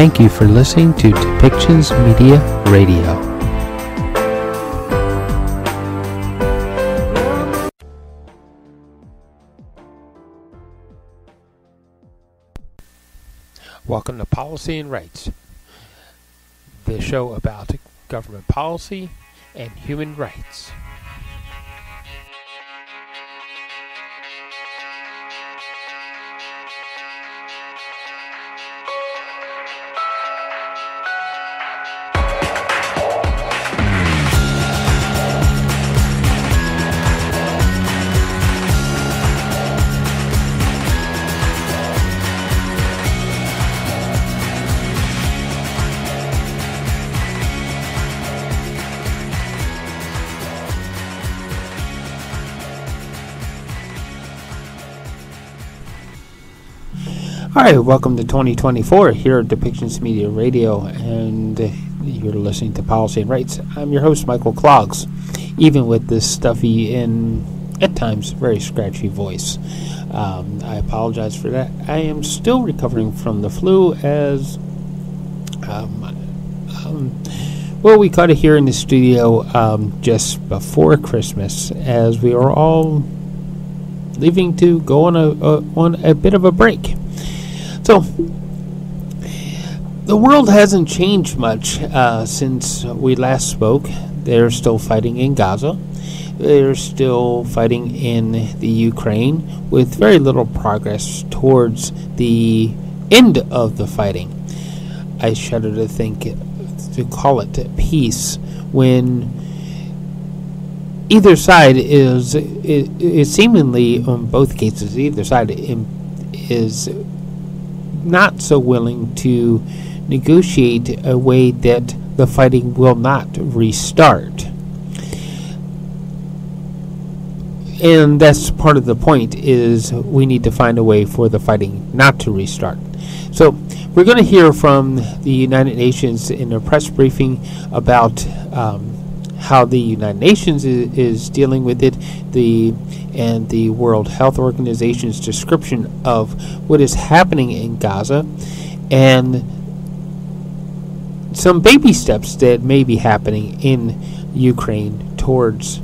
Thank you for listening to Depictions Media Radio. Welcome to Policy and Rights, the show about government policy and human rights. Hi, welcome to 2024 here at Depictions Media Radio, and you're listening to Policy and Rights. I'm your host, Michael Clogs, even with this stuffy and, at times, very scratchy voice. I apologize for that. I am still recovering from the flu as, we caught it here in the studio just before Christmas as we were all leaving to go on a bit of a break. So, the world hasn't changed much since we last spoke. They're still fighting in Gaza. They're still fighting in the Ukraine with very little progress towards the end of the fighting. I shudder to think to call it peace when either side is seemingly, in both cases, either side is not so willing to negotiate a way that the fighting will not restart. And that's part of the point, is we need to find a way for the fighting not to restart. So we're going to hear from the United Nations in a press briefing about how the United Nations is dealing with it, and the World Health Organization's description of what is happening in Gaza, and some baby steps that may be happening in Ukraine towards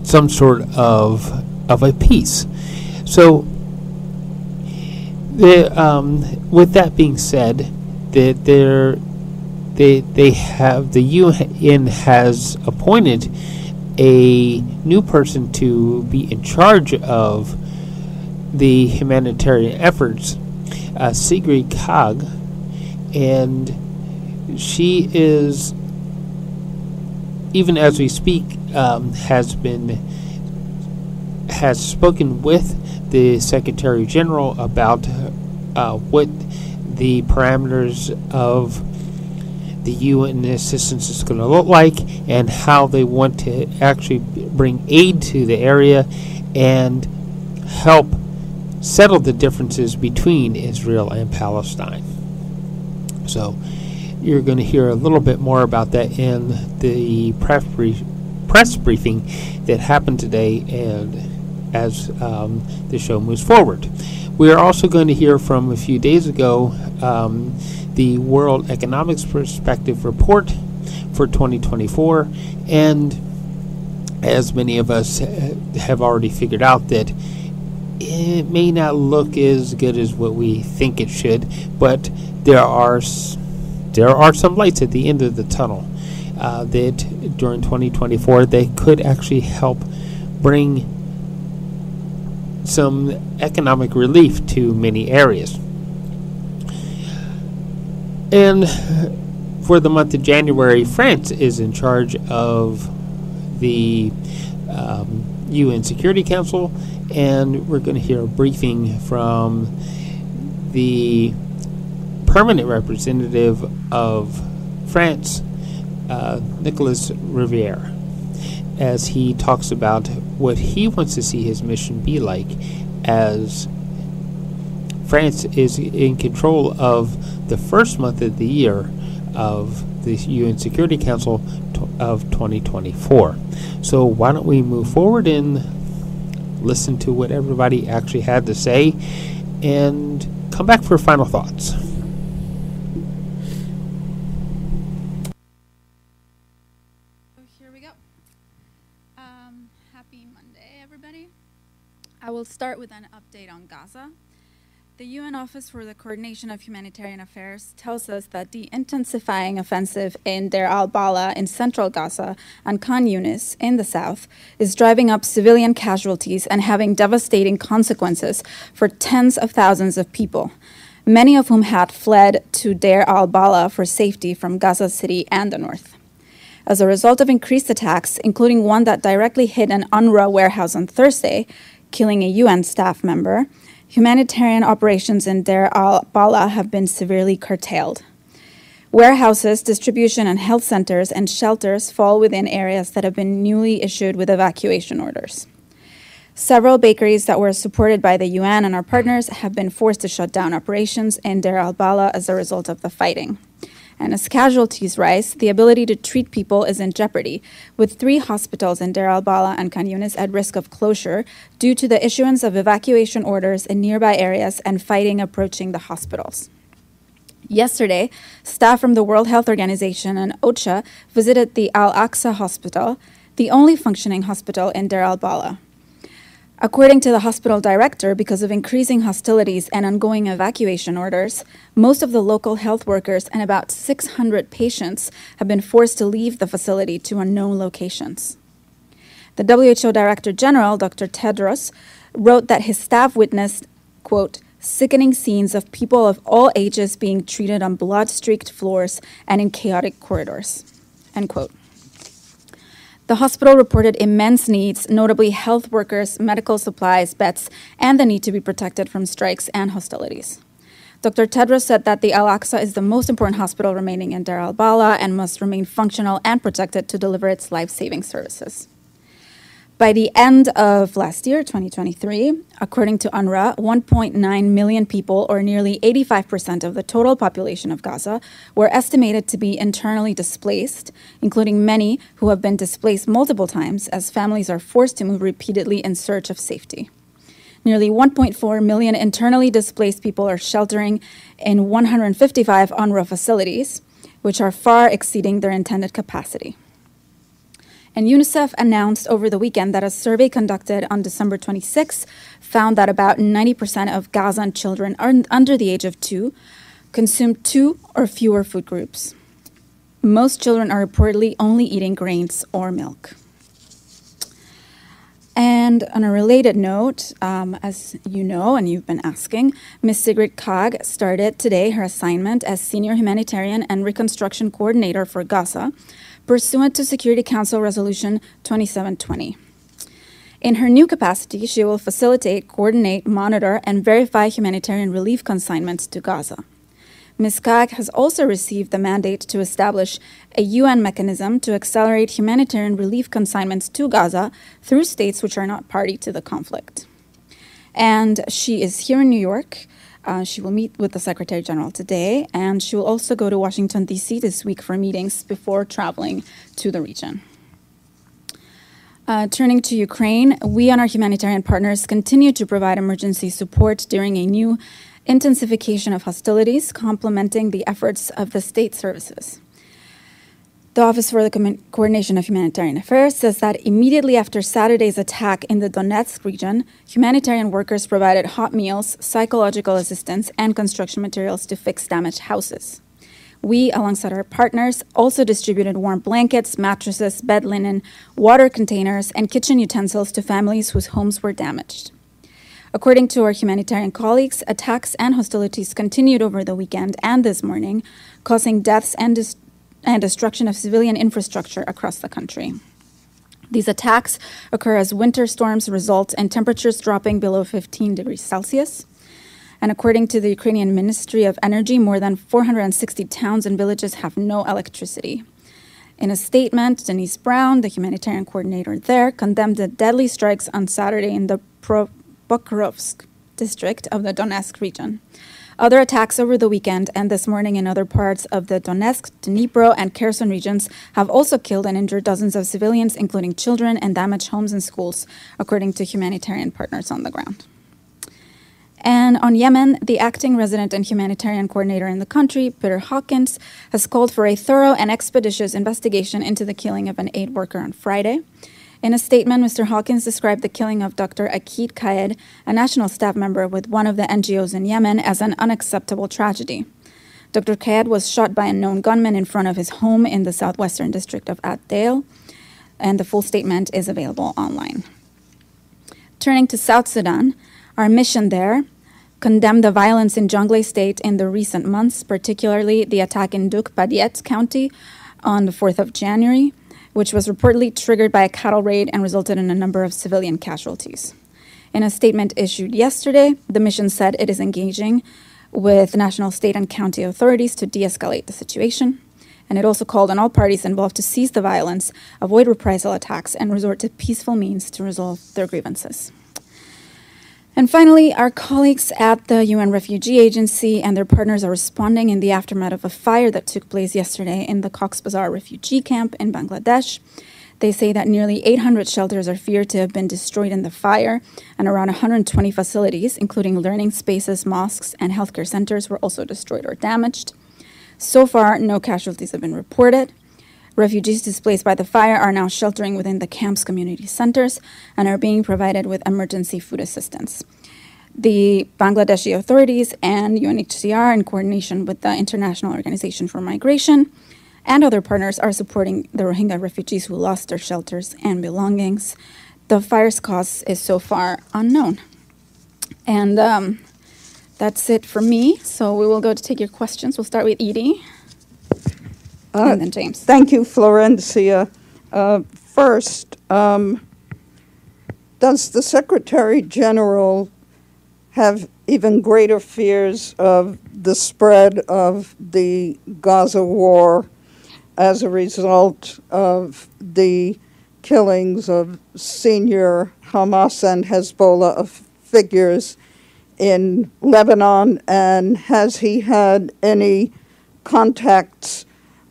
some sort of a peace. So, with that being said, that the UN has appointed a new person to be in charge of the humanitarian efforts, Sigrid Kaag, and she is, even as we speak, has spoken with the Secretary General about what the parameters of the UN assistance is going to look like, and how they want to actually bring aid to the area and help settle the differences between Israel and Palestine. So you're going to hear a little bit more about that in the press briefing that happened today, and as the show moves forward. We are also going to hear from a few days ago the World Economics Perspective Report for 2024, and as many of us have already figured out, that it may not look as good as what we think it should, but there are some lights at the end of the tunnel that during 2024 they could actually help bring some economic relief to many areas. And for the month of January, France is in charge of the UN Security Council, and we're going to hear a briefing from the permanent representative of France, Nicolas Riviere, as he talks about what he wants to see his mission be like, as France is in control of the first month of the year of the UN Security Council of 2024. So why don't we move forward and listen to what everybody actually had to say and come back for final thoughts. will start with an update on Gaza. The UN Office for the Coordination of Humanitarian Affairs tells us that the intensifying offensive in Deir al-Balah in central Gaza and Khan Yunis in the south is driving up civilian casualties and having devastating consequences for tens of thousands of people, many of whom had fled to Deir al-Balah for safety from Gaza City and the north. As a result of increased attacks, including one that directly hit an UNRWA warehouse on Thursday, killing a UN staff member, humanitarian operations in Deir al-Balah have been severely curtailed. Warehouses, distribution and health centers, and shelters fall within areas that have been newly issued with evacuation orders. Several bakeries that were supported by the UN and our partners have been forced to shut down operations in Deir al-Balah as a result of the fighting. And as casualties rise, the ability to treat people is in jeopardy, with 3 hospitals in Deir al-Balah and Khan Yunis at risk of closure due to the issuance of evacuation orders in nearby areas and fighting approaching the hospitals. Yesterday, staff from the World Health Organization and OCHA visited the Al-Aqsa Hospital, the only functioning hospital in Deir al-Balah. According to the hospital director, because of increasing hostilities and ongoing evacuation orders, most of the local health workers and about 600 patients have been forced to leave the facility to unknown locations. The WHO Director General, Dr. Tedros, wrote that his staff witnessed, quote, sickening scenes of people of all ages being treated on blood-streaked floors and in chaotic corridors, end quote. The hospital reported immense needs, notably health workers, medical supplies, beds, and the need to be protected from strikes and hostilities. Dr. Tedros said that the Al-Aqsa is the most important hospital remaining in Deir al-Balah and must remain functional and protected to deliver its life-saving services. By the end of last year, 2023, according to UNRWA, 1.9 million people, or nearly 85% of the total population of Gaza, were estimated to be internally displaced, including many who have been displaced multiple times as families are forced to move repeatedly in search of safety. Nearly 1.4 million internally displaced people are sheltering in 155 UNRWA facilities, which are far exceeding their intended capacity. And UNICEF announced over the weekend that a survey conducted on December 26 found that about 90% of Gazan children under the age of 2 consume 2 or fewer food groups. Most children are reportedly only eating grains or milk. And on a related note, as you know and you've been asking, Ms. Sigrid Kaag started today her assignment as Senior Humanitarian and Reconstruction Coordinator for Gaza, pursuant to Security Council Resolution 2720. In her new capacity, she will facilitate, coordinate, monitor, and verify humanitarian relief consignments to Gaza. Ms. Kaag has also received the mandate to establish a UN mechanism to accelerate humanitarian relief consignments to Gaza through states which are not party to the conflict. And she is here in New York. She will meet with the Secretary General today, and she will also go to Washington, D.C. this week for meetings before traveling to the region. Turning to Ukraine, we and our humanitarian partners continue to provide emergency support during a new intensification of hostilities, complementing the efforts of the state services. The Office for the Coordination of Humanitarian Affairs says that immediately after Saturday's attack in the Donetsk region, humanitarian workers provided hot meals, psychological assistance, and construction materials to fix damaged houses. We, alongside our partners, also distributed warm blankets, mattresses, bed linen, water containers, and kitchen utensils to families whose homes were damaged. According to our humanitarian colleagues, attacks and hostilities continued over the weekend and this morning, causing deaths and destruction of civilian infrastructure across the country. These attacks occur as winter storms result in temperatures dropping below 15 degrees Celsius. And according to the Ukrainian Ministry of Energy, more than 460 towns and villages have no electricity. In a statement, Denise Brown, the humanitarian coordinator there, condemned the deadly strikes on Saturday in the Pokrovsk district of the Donetsk region. Other attacks over the weekend and this morning in other parts of the Donetsk, Dnipro, and Kherson regions have also killed and injured dozens of civilians, including children, and damaged homes and schools, according to humanitarian partners on the ground. And on Yemen, the acting resident and humanitarian coordinator in the country, Peter Hawkins, has called for a thorough and expeditious investigation into the killing of an aid worker on Friday. In a statement, Mr. Hawkins described the killing of Dr. Akid Kayed, a national staff member with one of the NGOs in Yemen, as an unacceptable tragedy. Dr. Kayed was shot by a known gunman in front of his home in the southwestern district of Ad-Dail, and the full statement is available online. Turning to South Sudan, our mission there condemned the violence in Jonglei State in the recent months, particularly the attack in Duk Badiet County on the 4th of January, which was reportedly triggered by a cattle raid and resulted in a number of civilian casualties. In a statement issued yesterday, the mission said it is engaging with national, state, and county authorities to de-escalate the situation. And it also called on all parties involved to cease the violence, avoid reprisal attacks, and resort to peaceful means to resolve their grievances. And finally, our colleagues at the UN Refugee Agency and their partners are responding in the aftermath of a fire that took place yesterday in the Cox's Bazar refugee camp in Bangladesh. They say that nearly 800 shelters are feared to have been destroyed in the fire, and around 120 facilities, including learning spaces, mosques, and healthcare centers, were also destroyed or damaged. So far, no casualties have been reported. Refugees displaced by the fire are now sheltering within the camp's community centers and are being provided with emergency food assistance. The Bangladeshi authorities and UNHCR, in coordination with the International Organization for Migration and other partners, are supporting the Rohingya refugees who lost their shelters and belongings. The fire's cause is so far unknown. And that's it for me. So we will go to take your questions. We'll start with Edie. And then James. Thank you, Florencia. First, does the Secretary General have even greater fears of the spread of the Gaza war as a result of the killings of senior Hamas and Hezbollah figures in Lebanon? And has he had any contacts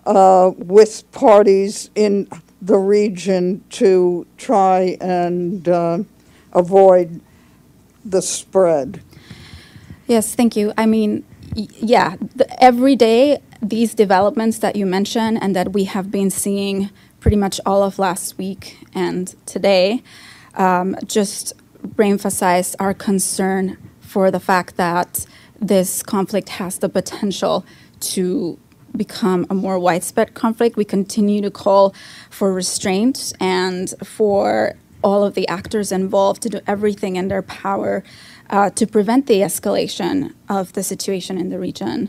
with parties in the region to try and avoid the spread? Yes, thank you. I mean, yeah, every day these developments that you mentioned and that we have been seeing pretty much all of last week and today just reemphasize our concern for the fact that this conflict has the potential to become a more widespread conflict. We continue to call for restraint and for all of the actors involved to do everything in their power to prevent the escalation of the situation in the region.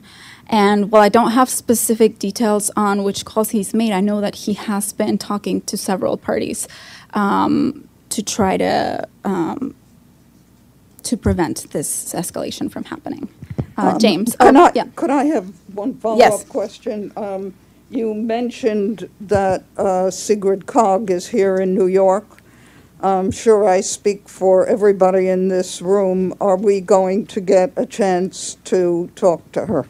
And while I don't have specific details on which calls he's made, I know that he has been talking to several parties to try to prevent this escalation from happening. James. Could I have one follow-up Yes. question? You mentioned that Sigrid Kaag is here in New York. I'm sure I speak for everybody in this room. Are we going to get a chance to talk to her?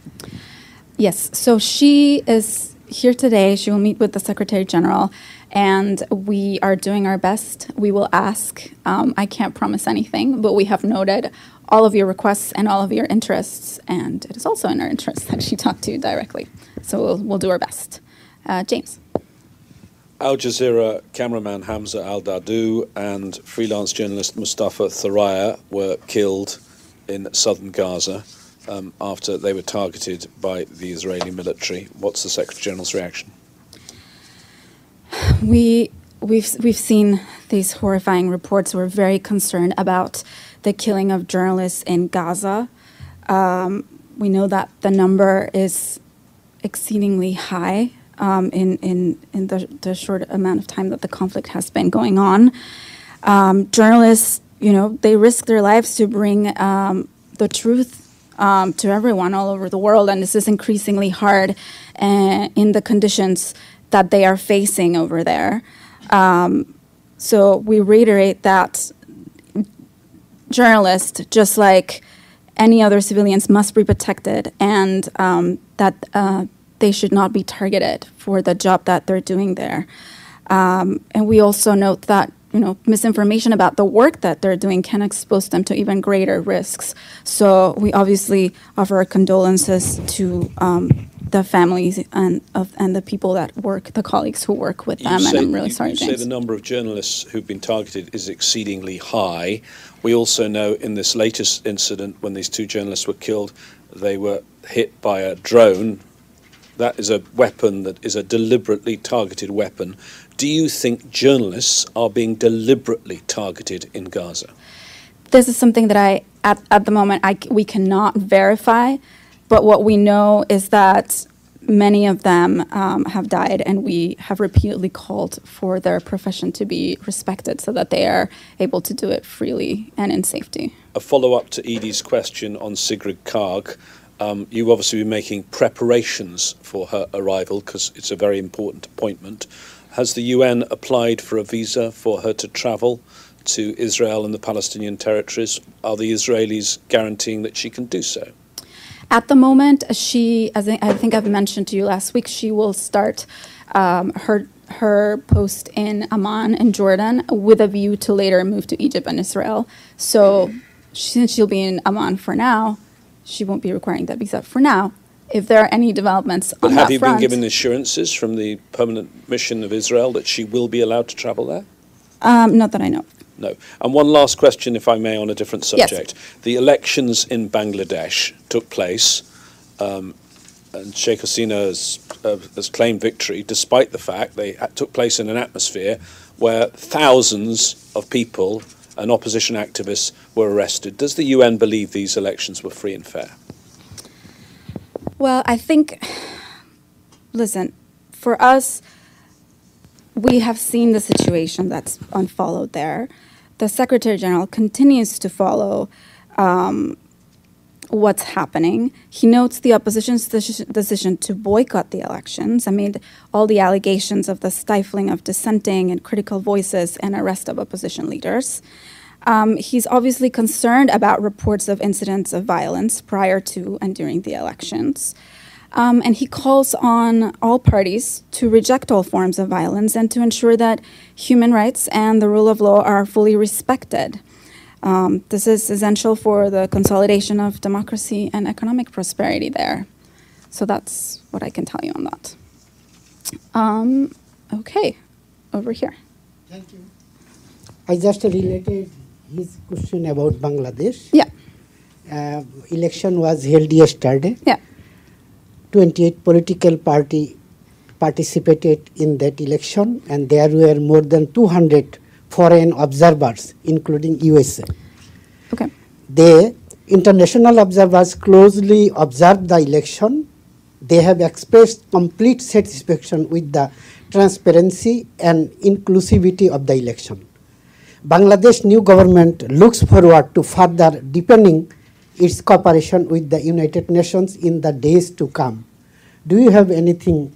Yes, so she is here today. She will meet with the Secretary General, and we are doing our best. We will ask. I can't promise anything, but we have noted all of your requests and all of your interests, and it is also in our interest that she talk to you directly. So we'll do our best. James. Al Jazeera cameraman Hamza al-Dadou and freelance journalist Mustafa Thuraya were killed in southern Gaza after they were targeted by the Israeli military. What's the Secretary General's reaction? We've seen these horrifying reports. We're very concerned about the killing of journalists in Gaza. We know that the number is exceedingly high in the short amount of time that the conflict has been going on. Journalists, they risk their lives to bring the truth to everyone all over the world, and this is increasingly hard in the conditions that they are facing over there. So we reiterate that journalists, just like any other civilians, must be protected, and that they should not be targeted for the job that they're doing there. And we also note that misinformation about the work that they're doing can expose them to even greater risks. So we obviously offer our condolences to the families and the people that work, the colleagues who work with them, and I'm really sorry, James. You say the number of journalists who've been targeted is exceedingly high. We also know in this latest incident, when these two journalists were killed, they were hit by a drone. That is a weapon that is a deliberately targeted weapon. Do you think journalists are being deliberately targeted in Gaza? This is something that at the moment, we cannot verify. But what we know is that many of them have died, and we have repeatedly called for their profession to be respected so that they are able to do it freely and in safety. A follow-up to Edie's question on Sigrid Kaag. You've obviously been making preparations for her arrival because it's a very important appointment. Has the UN applied for a visa for her to travel to Israel and the Palestinian territories? Are the Israelis guaranteeing that she can do so? At the moment, she, as I think I've mentioned to you last week, she will start her post in Amman in Jordan with a view to later move to Egypt and Israel. So since she'll be in Amman for now, she won't be requiring that visa for now. If there are any developments on that front... But have you been given assurances from the permanent mission of Israel that she will be allowed to travel there? Not that I know. No. And one last question, if I may, on a different subject. Yes. The elections in Bangladesh took place, and Sheikh Hasina has claimed victory, despite the fact they took place in an atmosphere where thousands of people and opposition activists were arrested. Does the UN believe these elections were free and fair? Well, I think, listen, for us, we have seen the situation that's unfollowed there. The Secretary General continues to follow what's happening. He notes the opposition's decision to boycott the elections amid all the allegations of the stifling of dissenting and critical voices and arrest of opposition leaders. He's obviously concerned about reports of incidents of violence prior to and during the elections. And he calls on all parties to reject all forms of violence and to ensure that human rights and the rule of law are fully respected. This is essential for the consolidation of democracy and economic prosperity there. So that's what I can tell you on that. Okay, over here. Thank you. I just related his question about Bangladesh. Yeah. Election was held yesterday. Yeah. 28 political parties participated in that election, and there were more than 200 foreign observers, including USA. Okay. The international observers closely observed the election. They have expressed complete satisfaction with the transparency and inclusivity of the election. Bangladesh new government looks forward to further deepening its cooperation with the United Nations in the days to come. Do you have anything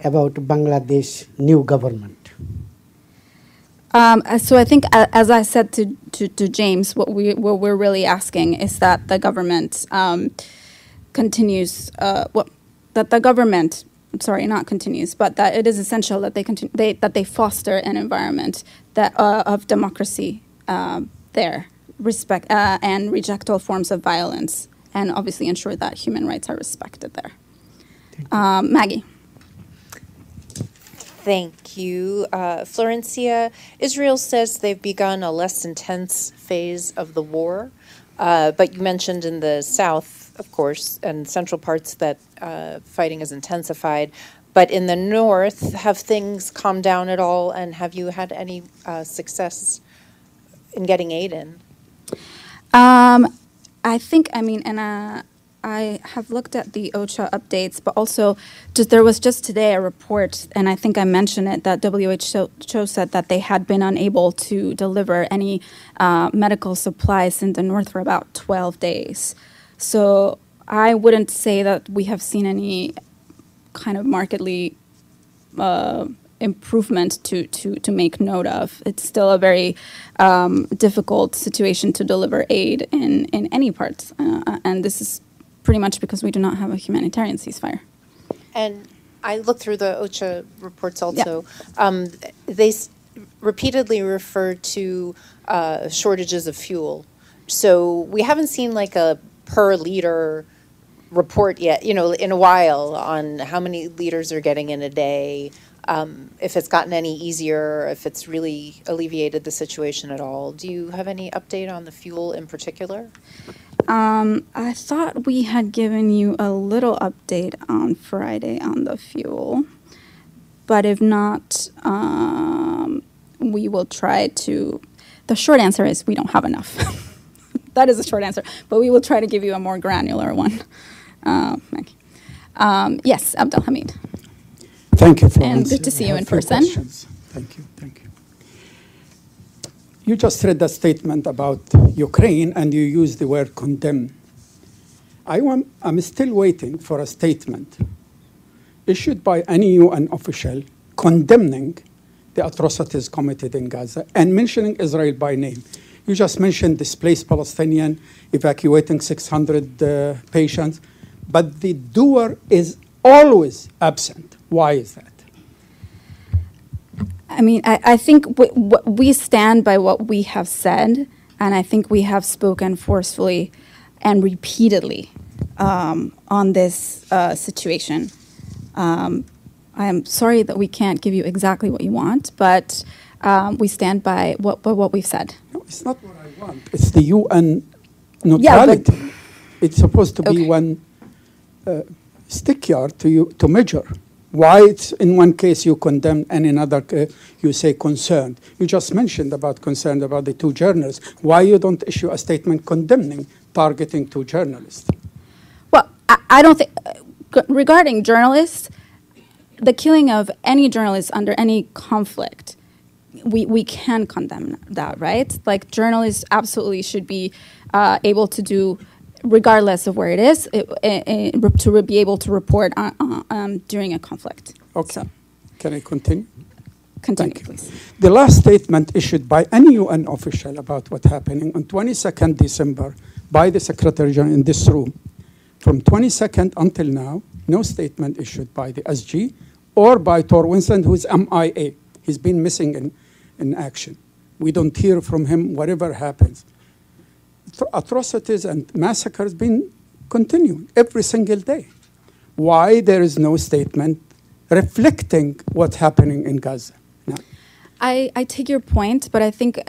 about Bangladesh new government? So I think, as I said to James, what we're really asking is that the government continues. That the government, sorry, not continues, but that it is essential that they foster an environment that of democracy there. Respect and reject all forms of violence, and obviously ensure that human rights are respected there. Maggie. Thank you. Florencia, Israel says they've begun a less intense phase of the war, but you mentioned in the south, of course, and central parts that fighting has intensified. But in the north, have things calmed down at all, and have you had any success in getting aid in? I think, I have looked at the OCHA updates, but also there was just today a report, and I think I mentioned it, that WHO said that they had been unable to deliver any medical supplies in the north for about 12 days. So I wouldn't say that we have seen any kind of markedly improvement to make note of. It's still a very difficult situation to deliver aid in any parts, and this is pretty much because we do not have a humanitarian ceasefire. And I looked through the OCHA reports also. Yeah. They repeatedly refer to shortages of fuel. So we haven't seen like a per liter report yet, in a while, on how many liters are getting in a day, if it's gotten any easier, if it's really alleviated the situation at all. Do you have any update on the fuel in particular? I thought we had given you a little update on Friday on the fuel, but if not, we will try to. The short answer is we don't have enough. That is the short answer, but we will try to give you a more granular one. Yes, Abdel Hamid. Thank you for And good to see you in person. Questions. Thank you. Thank you. You just read a statement about Ukraine and you used the word condemn. I'm still waiting for a statement issued by any UN official condemning the atrocities committed in Gaza and mentioning Israel by name. You just mentioned displaced Palestinian evacuating 600 patients, but the doer is always absent. Why is that? I mean, I think we stand by what we have said, and I think we have spoken forcefully and repeatedly on this situation. I am sorry that we can't give you exactly what you want, but we stand by what we've said. No, it's not what I want. It's the UN neutrality. Yeah, it's supposed to be one stick yard to measure. Why it's in one case you condemn and in another you say concerned. You just mentioned about concerned about the two journalists. Why you don't issue a statement condemning targeting two journalists? Well, I don't think, regarding journalists, the killing of any journalist under any conflict, we can condemn that, right? Like, journalists absolutely should be able to do, regardless of where it is, to be able to report during a conflict. Okay. So, can I continue? Continue, Thank you. please. The last statement issued by any UN official about what's happening on 22nd December by the Secretary General in this room, from 22nd until now, no statement issued by the SG or by Tor Winston, who is MIA. He's been missing in action. We don't hear from him, whatever happens. Atrocities and massacres been continuing every single day. Why there is no statement reflecting what's happening in Gaza now? I take your point, but I think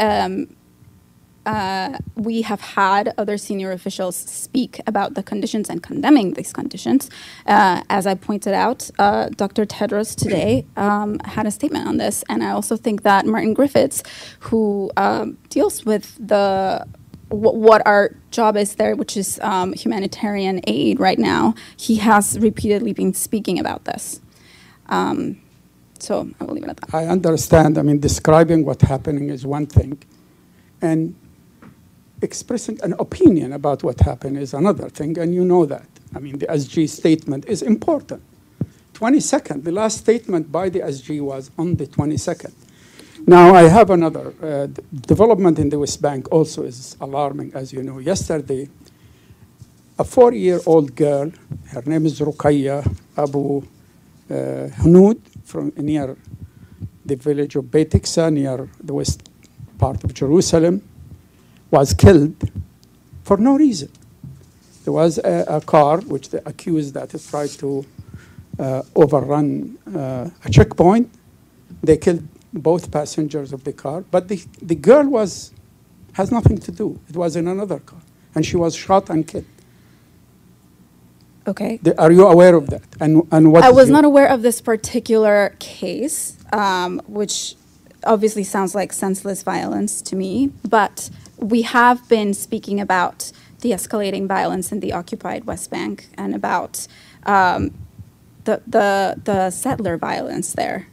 we have had other senior officials speak about the conditions and condemning these conditions. As I pointed out, Dr. Tedros today had a statement on this, and I also think that Martin Griffiths, who deals with what our job is there, which is humanitarian aid right now, he has repeatedly been speaking about this. So I will leave it at that. I understand. I mean, describing what's happening is one thing, and expressing an opinion about what happened is another thing, and you know that. I mean, the SG statement is important. 22nd, the last statement by the SG was on the 22nd. Now, I have another development in the West Bank also is alarming, as you know. Yesterday, a 4-year-old girl, her name is Ruqayya Abu Hanoud, from near the village of Beit Iksa, near the west part of Jerusalem, was killed for no reason. There was a car which they accused that it tried to overrun a checkpoint. They killed both passengers of the car, but the girl has nothing to do. It was in another car, and she was shot and killed. Okay. Are you aware of that? And what? I was not aware of this particular case, which obviously sounds like senseless violence to me, but we have been speaking about the escalating violence in the occupied West Bank and about the settler violence there,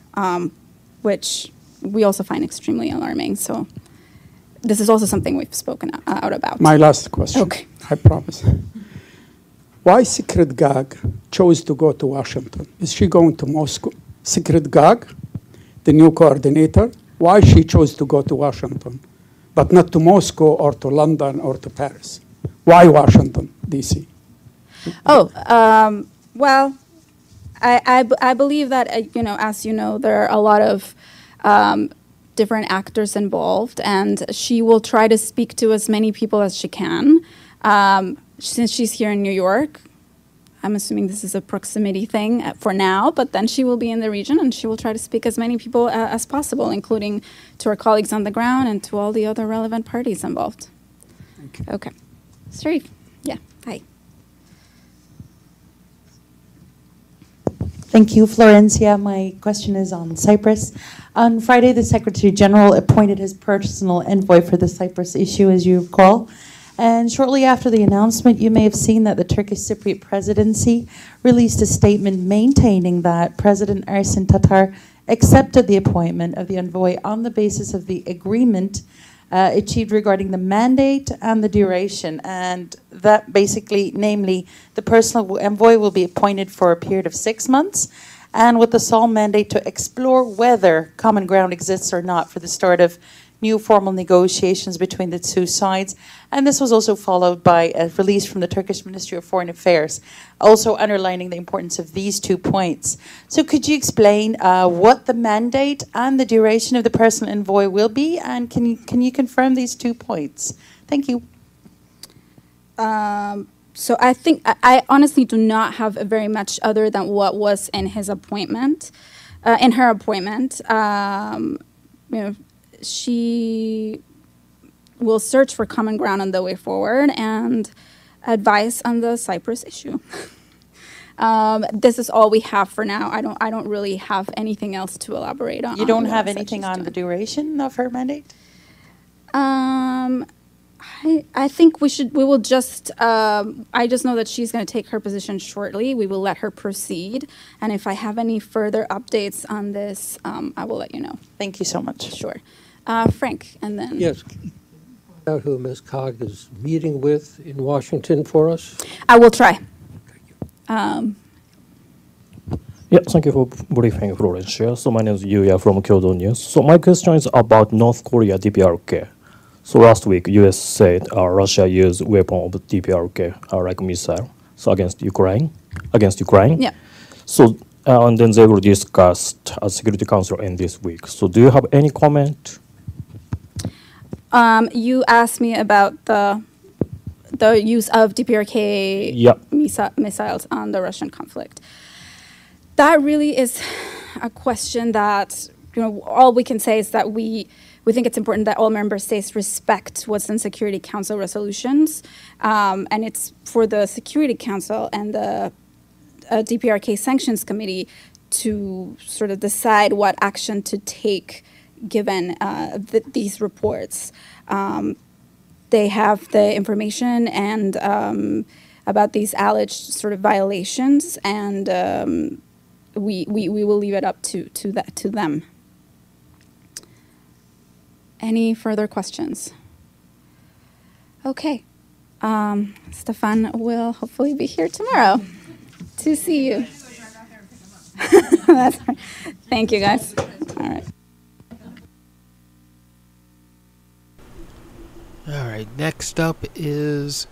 which we also find extremely alarming. So this is also something we've spoken out about. My last question. Okay. I promise. Why Secret Gag chose to go to Washington? Is she going to Moscow? Secret Gag, the new coordinator, why she chose to go to Washington, but not to Moscow or to London or to Paris? Why Washington, D.C.? Oh, well, I believe that, as you know, there are a lot of different actors involved, and she will try to speak to as many people as she can. Since she's here in New York, I'm assuming this is a proximity thing for now, but then she will be in the region and she will try to speak as many people as possible, including to our colleagues on the ground and to all the other relevant parties involved. Thank you. Okay. Sharif, yeah, hi. Thank you, Florencia. My question is on Cyprus. On Friday, the Secretary General appointed his personal envoy for the Cyprus issue, as you recall. And shortly after the announcement, you may have seen that the Turkish Cypriot presidency released a statement maintaining that President Ersin Tatar accepted the appointment of the envoy on the basis of the agreement achieved regarding the mandate and the duration. And that basically, namely, the personal envoy will be appointed for a period of 6 months and with the sole mandate to explore whether common ground exists or not for the start of new formal negotiations between the two sides. And this was also followed by a release from the Turkish Ministry of Foreign Affairs, also underlining the importance of these 2 points. So could you explain what the mandate and the duration of the personal envoy will be? And can you confirm these 2 points? Thank you. So I think, I honestly do not have very much other than what was in his appointment, in her appointment. She will search for common ground on the way forward and advice on the Cyprus issue. This is all we have for now. I don't really have anything else to elaborate on. You don't have anything on the duration of her mandate? I think we will just, I just know that she's going to take her position shortly. We will let her proceed. And if I have any further updates on this, I will let you know. Thank you so much. Sure. Frank, and then. Yes. Find out who Ms. Cog is meeting with in Washington for us. I will try. Yeah, thank you for briefing, Florencia. So my name is Yuya from Kyodo News. So my question is about North Korea DPRK. So last week, U.S. said Russia used weapon of DPRK, like missile, so against Ukraine. Yeah. So and then they will discuss at Security Council in this week. So do you have any comment? You asked me about the use of DPRK missiles on the Russian conflict. That really is a question that, all we can say is that we think it's important that all member states respect what's in Security Council resolutions. And it's for the Security Council and the DPRK Sanctions Committee to sort of decide what action to take given these reports. They have the information and about these alleged sort of violations, and we will leave it up to them. Any further questions? Okay. Stefan will hopefully be here tomorrow to see you. That's right. Thank you, guys. All right. All right. Next up is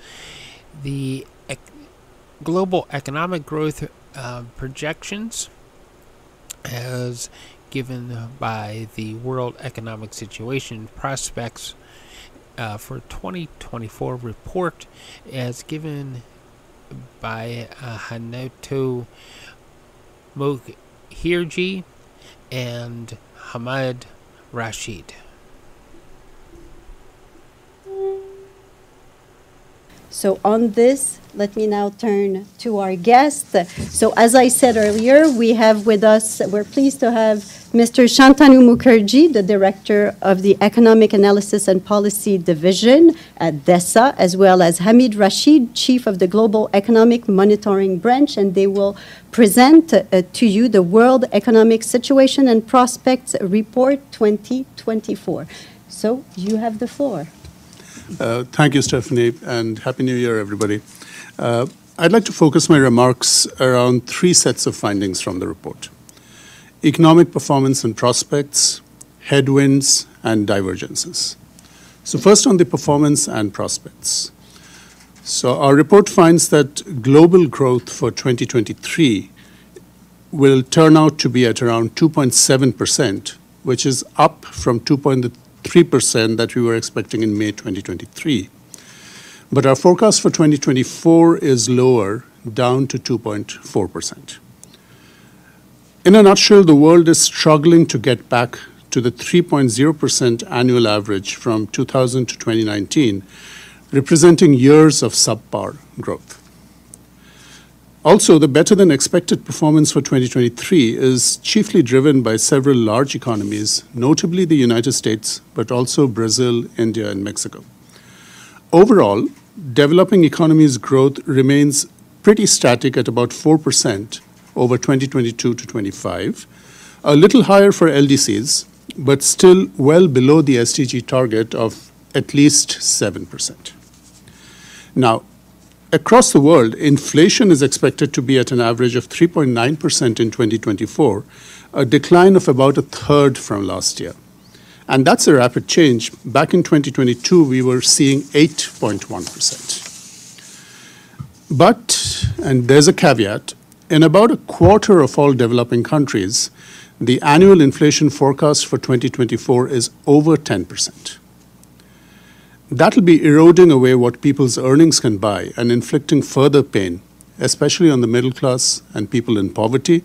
the global economic growth projections as given by the World Economic Situation Prospects for 2024 report as given by Hantanu, Mukherjee, and Hamid, Rashid. So on this, let me now turn to our guest. So as I said earlier, we have with us, we're pleased to have Mr. Hantanu Mukherjee, the Director of the Economic Analysis and Policy Division at DESA, as well as Hamid Rashid, Chief of the Global Economic Monitoring Branch, and they will present to you the World Economic Situation and Prospects Report 2024. So you have the floor. Thank you, Stephanie, and Happy New Year, everybody. I'd like to focus my remarks around 3 sets of findings from the report: economic performance and prospects, headwinds, and divergences. So first on the performance and prospects. So our report finds that global growth for 2023 will turn out to be at around 2.7%, which is up from 2.3% that we were expecting in May 2023. But our forecast for 2024 is lower down to 2.4%. In a nutshell, the world is struggling to get back to the 3.0% annual average from 2000 to 2019, representing years of subpar growth. Also, the better-than-expected performance for 2023 is chiefly driven by several large economies, notably the United States, but also Brazil, India, and Mexico. Overall, developing economies' growth remains pretty static at about 4% over 2022 to 25, a little higher for LDCs, but still well below the SDG target of at least 7%. Now, across the world, inflation is expected to be at an average of 3.9% in 2024, a decline of about a third from last year. And that's a rapid change. Back in 2022, we were seeing 8.1%. But, and there's a caveat, in about a quarter of all developing countries, the annual inflation forecast for 2024 is over 10%. That'll be eroding away what people's earnings can buy and inflicting further pain, especially on the middle class and people in poverty.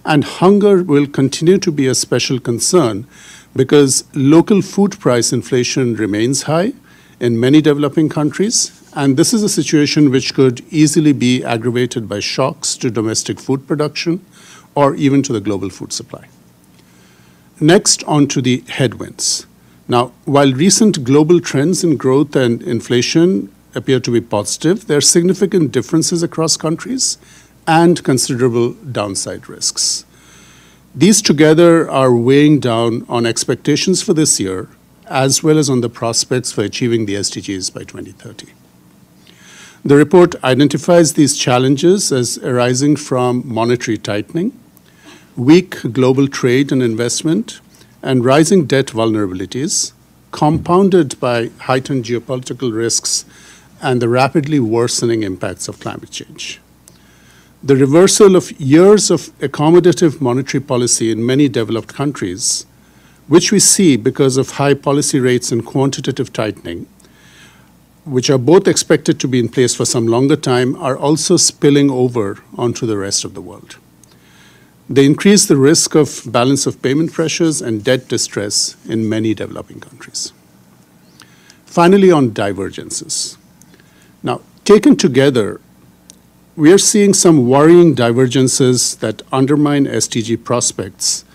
And hunger will continue to be a special concern because local food price inflation remains high in many developing countries. And this is a situation which could easily be aggravated by shocks to domestic food production or even to the global food supply. Next, on to the headwinds. Now, while recent global trends in growth and inflation appear to be positive, there are significant differences across countries and considerable downside risks. These together are weighing down on expectations for this year, as well as on the prospects for achieving the SDGs by 2030. The report identifies these challenges as arising from monetary tightening, weak global trade and investment, and rising debt vulnerabilities, compounded by heightened geopolitical risks and the rapidly worsening impacts of climate change. The reversal of years of accommodative monetary policy in many developed countries, which we see because of high policy rates and quantitative tightening, which are both expected to be in place for some longer time, are also spilling over onto the rest of the world. They increase the risk of balance of payment pressures and debt distress in many developing countries. Finally, on divergences. Now, taken together, we are seeing some worrying divergences that undermine SDG prospects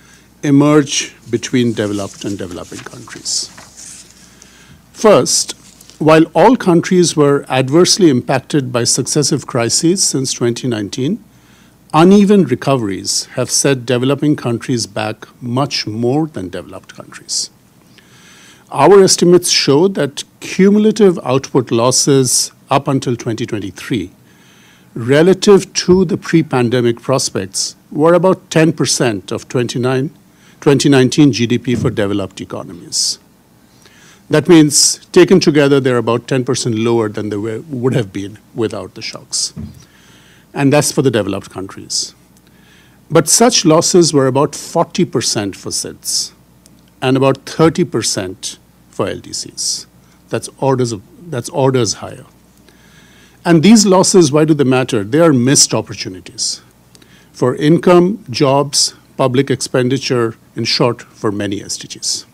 emerge between developed and developing countries. First, while all countries were adversely impacted by successive crises since 2019, uneven recoveries have set developing countries back much more than developed countries. Our estimates show that cumulative output losses up until 2023, relative to the pre-pandemic prospects, were about 10% of 2019 GDP for developed economies. That means, taken together, they're about 10% lower than they would have been without the shocks. And that's for the developed countries. But such losses were about 40% for SIDS and about 30% for LDCs. That's orders higher. And these losses, why do they matter? They are missed opportunities for income, jobs, public expenditure, in short, for many SDGs.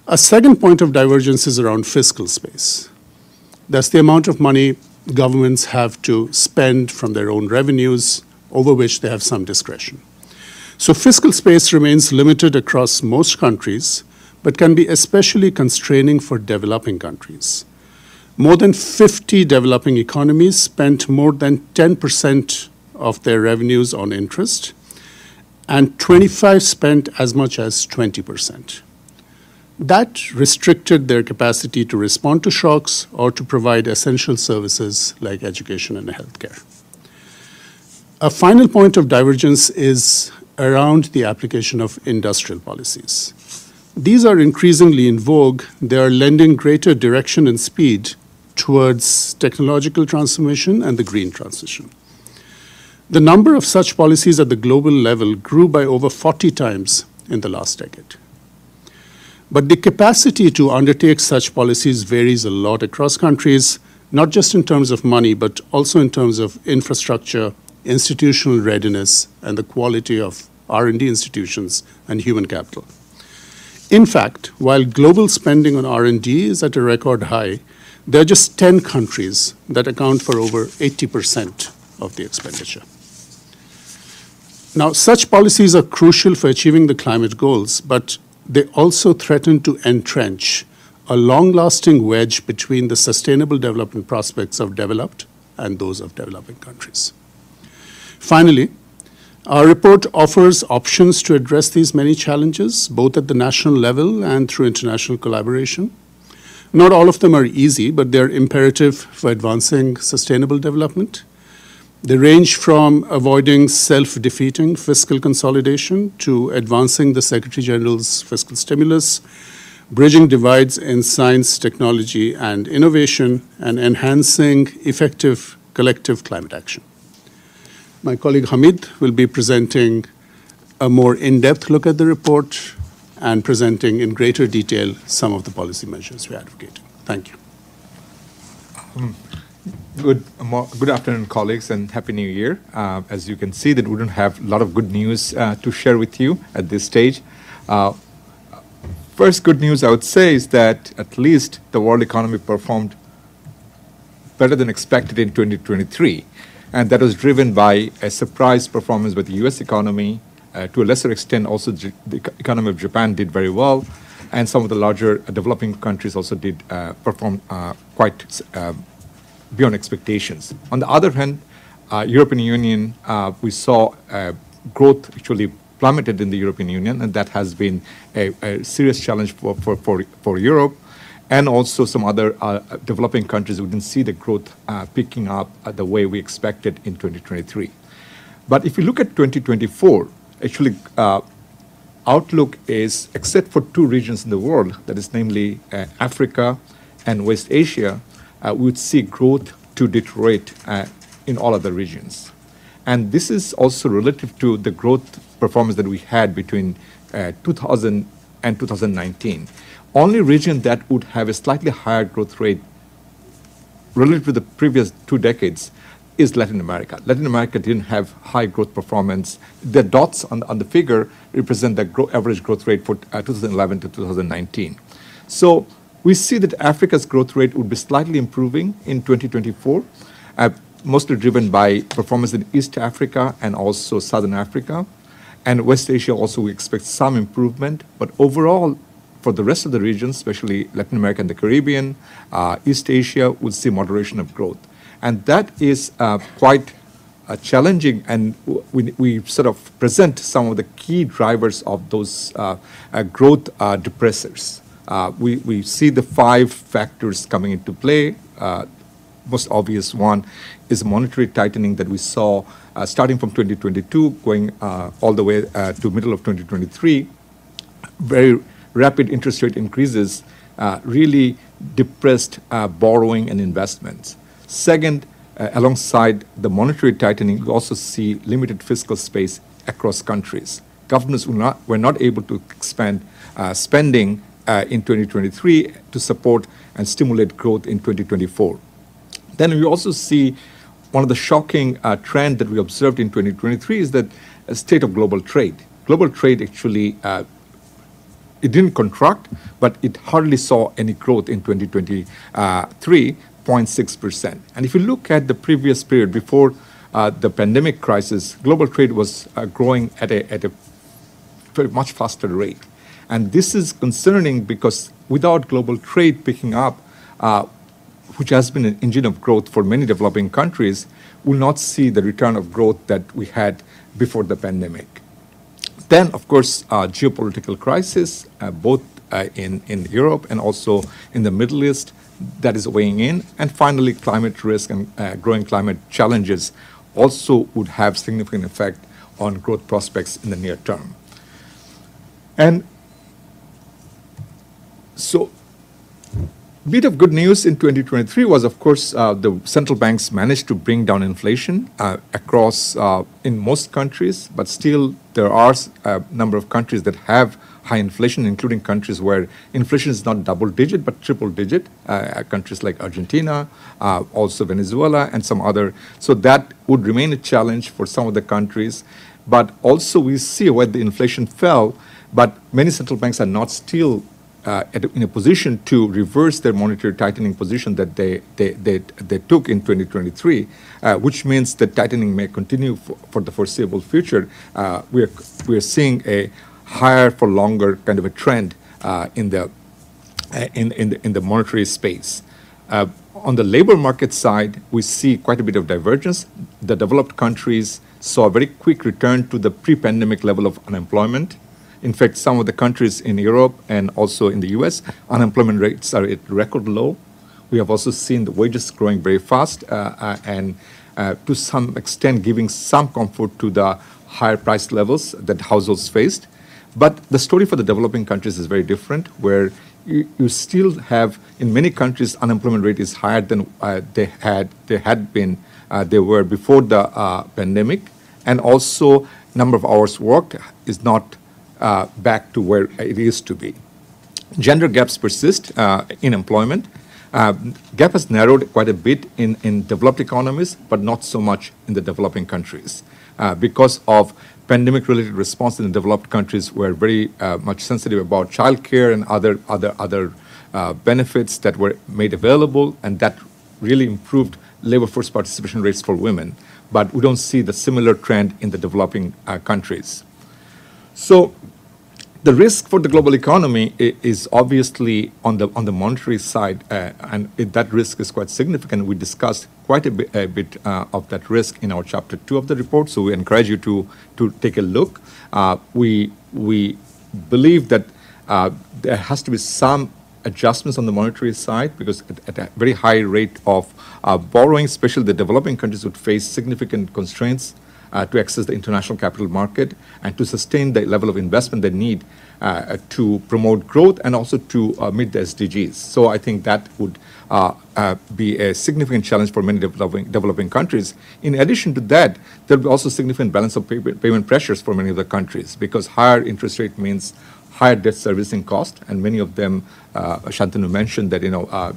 A second point of divergence is around fiscal space. That's the amount of money governments have to spend from their own revenues, over which they have some discretion. So fiscal space remains limited across most countries, but can be especially constraining for developing countries. More than 50 developing economies spent more than 10% of their revenues on interest, and 25 spent as much as 20%. That restricted their capacity to respond to shocks or to provide essential services like education and healthcare. A final point of divergence is around the application of industrial policies. These are increasingly in vogue. They are lending greater direction and speed towards technological transformation and the green transition. The number of such policies at the global level grew by over 40 times in the last decade. But the capacity to undertake such policies varies a lot across countries, not just in terms of money, but also in terms of infrastructure, institutional readiness, and the quality of R&D institutions and human capital. In fact, while global spending on R&D is at a record high, there are just 10 countries that account for over 80% of the expenditure. Now, such policies are crucial for achieving the climate goals, but they also threaten to entrench a long-lasting wedge between the sustainable development prospects of developed and those of developing countries. Finally, our report offers options to address these many challenges, both at the national level and through international collaboration. Not all of them are easy, but they're imperative for advancing sustainable development. They range from avoiding self-defeating fiscal consolidation to advancing the Secretary General's fiscal stimulus, bridging divides in science, technology, and innovation, and enhancing effective collective climate action. My colleague Hamid will be presenting a more in-depth look at the report and presenting in greater detail some of the policy measures we advocate. Thank you. Good afternoon, colleagues, and Happy New Year. As you can see, that we don't have a lot of good news to share with you at this stage. First good news I would say is that at least the world economy performed better than expected in 2023. And that was driven by a surprise performance by the US economy. To a lesser extent, also the economy of Japan did very well. And some of the larger developing countries also did perform quite beyond expectations. On the other hand, European Union, we saw growth actually plummeted in the European Union, and that has been a serious challenge for Europe. And also some other developing countries, we didn't see the growth picking up the way we expected in 2023. But if you look at 2024, actually outlook is, except for two regions in the world, that is namely Africa and West Asia, we would see growth to deteriorate in all other regions. And this is also relative to the growth performance that we had between 2000 and 2019. Only region that would have a slightly higher growth rate relative to the previous 2 decades is Latin America. Latin America didn't have high growth performance. The dots on the figure represent the average growth rate for 2011 to 2019. So we see that Africa's growth rate would be slightly improving in 2024, mostly driven by performance in East Africa and also Southern Africa. And West Asia also we expect some improvement, but overall, for the rest of the regions, especially Latin America and the Caribbean, East Asia will see moderation of growth. And that is quite challenging, and we sort of present some of the key drivers of those growth depressors. We see the 5 factors coming into play. Most obvious one is monetary tightening that we saw starting from 2022, going all the way to middle of 2023. Very rapid interest rate increases really depressed borrowing and investments. Second, alongside the monetary tightening, we also see limited fiscal space across countries. Governments were not able to expand spending in 2023 to support and stimulate growth in 2024. Then we also see one of the shocking trend that we observed in 2023 is that a state of global trade. Global trade actually it didn't contract, but it hardly saw any growth in 2023, 0.6%. And if you look at the previous period before the pandemic crisis, global trade was growing at a very much faster rate. And this is concerning because without global trade picking up, which has been an engine of growth for many developing countries, will not see the return of growth that we had before the pandemic. Then, of course, geopolitical crisis, both in Europe and also in the Middle East, that is weighing in. And finally, climate risk and growing climate challenges also would have significant effect on growth prospects in the near term. And so, bit of good news in 2023 was, of course, the central banks managed to bring down inflation across in most countries, but still there are a number of countries that have high inflation, including countries where inflation is not double-digit but triple-digit, countries like Argentina, also Venezuela, and some other. So that would remain a challenge for some of the countries. But also we see where the inflation fell, but many central banks are not still in a position to reverse their monetary tightening position that they took in 2023, which means that tightening may continue for the foreseeable future. We are seeing a higher for longer kind of a trend in the monetary space. On the labor market side, we see quite a bit of divergence. The developed countries saw a very quick return to the pre-pandemic level of unemployment. In fact, some of the countries in Europe and also in the US, unemployment rates are at record low. We have also seen the wages growing very fast and to some extent giving some comfort to the higher price levels that households faced. But the story for the developing countries is very different, where you still have, in many countries, unemployment rate is higher than they were before the pandemic, and also number of hours worked is not back to where it used to be. Gender gaps persist in employment. Gap has narrowed quite a bit in developed economies, but not so much in the developing countries. Because of pandemic-related response in the developed countries, we're very much sensitive about childcare and other benefits that were made available, and that really improved labor force participation rates for women. But we don't see the similar trend in the developing countries. So the risk for the global economy is obviously on the monetary side, and that risk is quite significant. We discussed quite a bit of that risk in our chapter 2 of the report, so we encourage you to take a look. We believe that there has to be some adjustments on the monetary side, because at a very high rate of borrowing, especially the developing countries would face significant constraints to access the international capital market and to sustain the level of investment they need to promote growth and also to meet the SDGs. So I think that would be a significant challenge for many developing countries. In addition to that, there will be also significant balance of payment pressures for many of the countries, because higher interest rate means higher debt servicing cost, and many of them, Hantanu mentioned that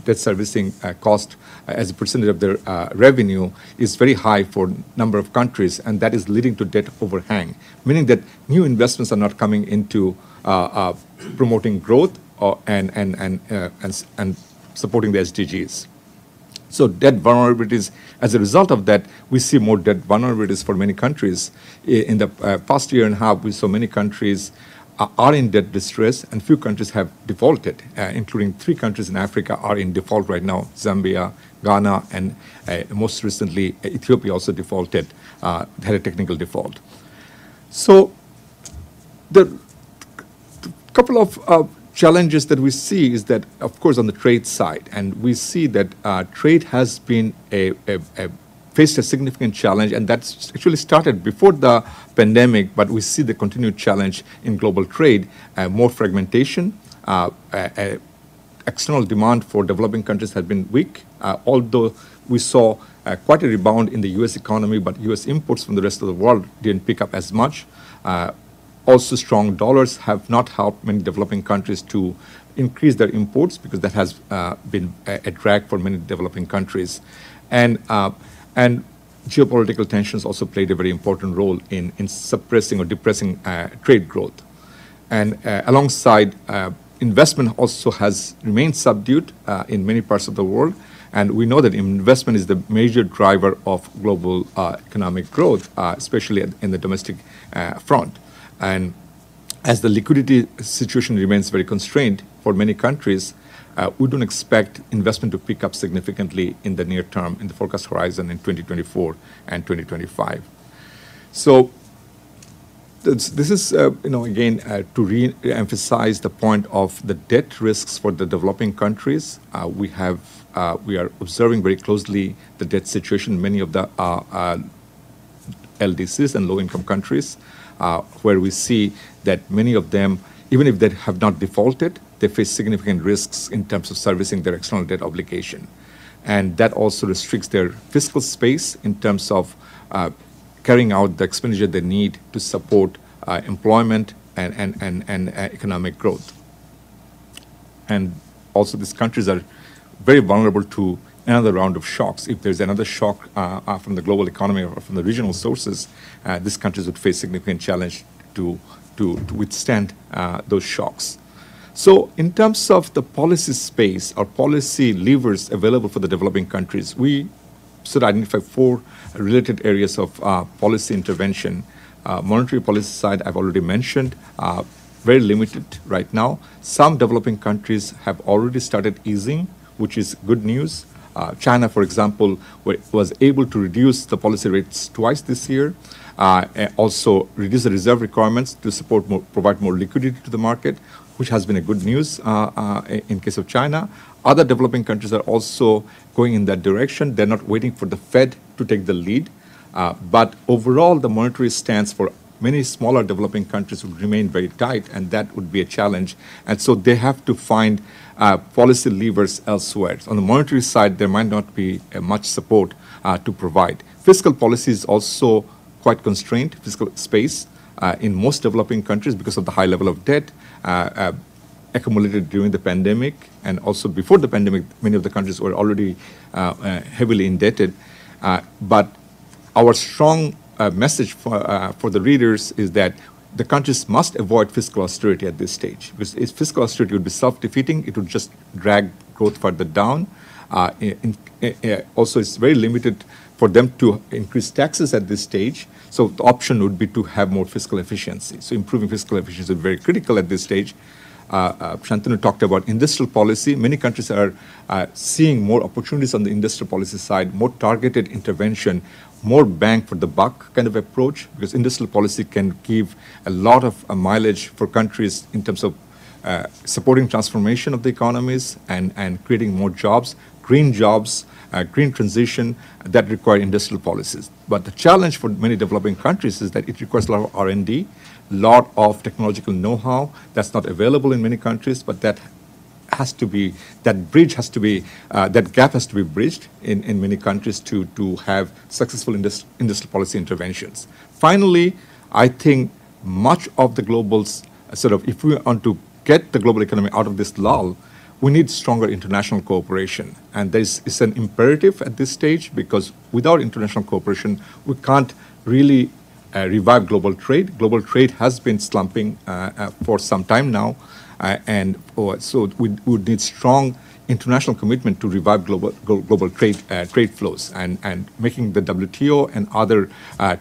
debt servicing cost as a percentage of their revenue is very high for a number of countries, and that is leading to debt overhang, meaning that new investments are not coming into promoting growth and supporting the SDGs. So debt vulnerabilities, as a result of that, we see more debt vulnerabilities for many countries. In the past year and a half, we saw many countries are in debt distress, and few countries have defaulted, including 3 countries in Africa are in default right now: Zambia, Ghana, and most recently Ethiopia also defaulted, had a technical default. So the couple of challenges that we see is that, of course, on the trade side, and we see that trade has been faced a significant challenge, and that's actually started before the pandemic, but we see the continued challenge in global trade, more fragmentation. External demand for developing countries has been weak, although we saw quite a rebound in the US economy, but US imports from the rest of the world didn't pick up as much. Also, strong dollars have not helped many developing countries to increase their imports, because that has been a drag for many developing countries. And geopolitical tensions also played a very important role in suppressing or depressing trade growth. And alongside, investment also has remained subdued in many parts of the world. And we know that investment is the major driver of global economic growth, especially in the domestic front. And as the liquidity situation remains very constrained for many countries, we don't expect investment to pick up significantly in the near term, in the forecast horizon in 2024 and 2025. So this is, again, to re-emphasize the point of the debt risks for the developing countries. We are observing very closely the debt situation in many of the LDCs and low-income countries, where we see that many of them, even if they have not defaulted, they face significant risks in terms of servicing their external debt obligation. And that also restricts their fiscal space in terms of carrying out the expenditure they need to support employment and economic growth. And also, these countries are very vulnerable to another round of shocks. If there's another shock from the global economy or from the regional sources, these countries would face significant challenge to withstand those shocks. So in terms of the policy space or policy levers available for the developing countries, we should identify 4 related areas of policy intervention. Monetary policy side, I've already mentioned, very limited right now. Some developing countries have already started easing, which is good news. China, for example, was able to reduce the policy rates twice this year, and also reduce the reserve requirements to provide more liquidity to the market, which has been a good news in case of China. Other developing countries are also going in that direction. They're not waiting for the Fed to take the lead. But overall, the monetary stance for many smaller developing countries would remain very tight, and that would be a challenge. And so they have to find policy levers elsewhere. So on the monetary side, there might not be much support to provide. Fiscal policy is also quite constrained, fiscal space, in most developing countries because of the high level of debt accumulated during the pandemic, and also before the pandemic, many of the countries were already heavily indebted. But our strong message for the readers is that the countries must avoid fiscal austerity at this stage, because if fiscal austerity would be self-defeating, it would just drag growth further down. Also, it's very limited for them to increase taxes at this stage. So the option would be to have more fiscal efficiency. So improving fiscal efficiency is very critical at this stage. Hantanu talked about industrial policy. Many countries are seeing more opportunities on the industrial policy side, more targeted intervention, more bang for the buck kind of approach, because industrial policy can give a lot of mileage for countries in terms of supporting transformation of the economies and creating more jobs, green transition that require industrial policies. But the challenge for many developing countries is that it requires a lot of R&D, a lot of technological know-how that's not available in many countries, but that has to be, that gap has to be bridged in many countries to have successful industrial policy interventions. Finally, I think much of the global if we want to get the global economy out of this lull, we need stronger international cooperation. And it's an imperative at this stage, because without international cooperation, we can't really revive global trade. Global trade has been slumping for some time now. So we would need strong international commitment to revive global trade flows, and making the WTO and other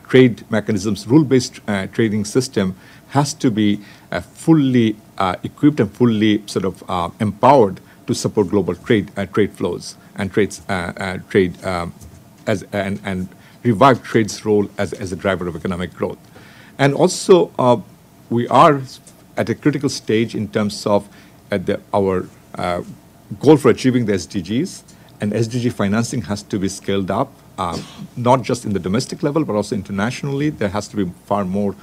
trade mechanisms, rule-based trading system has to be fully equipped and fully empowered to support global trade flows and and revive trade's role as a driver of economic growth. And also, we are at a critical stage in terms of our goal for achieving the SDGs, and SDG financing has to be scaled up, not just in the domestic level, but also internationally. There has to be far more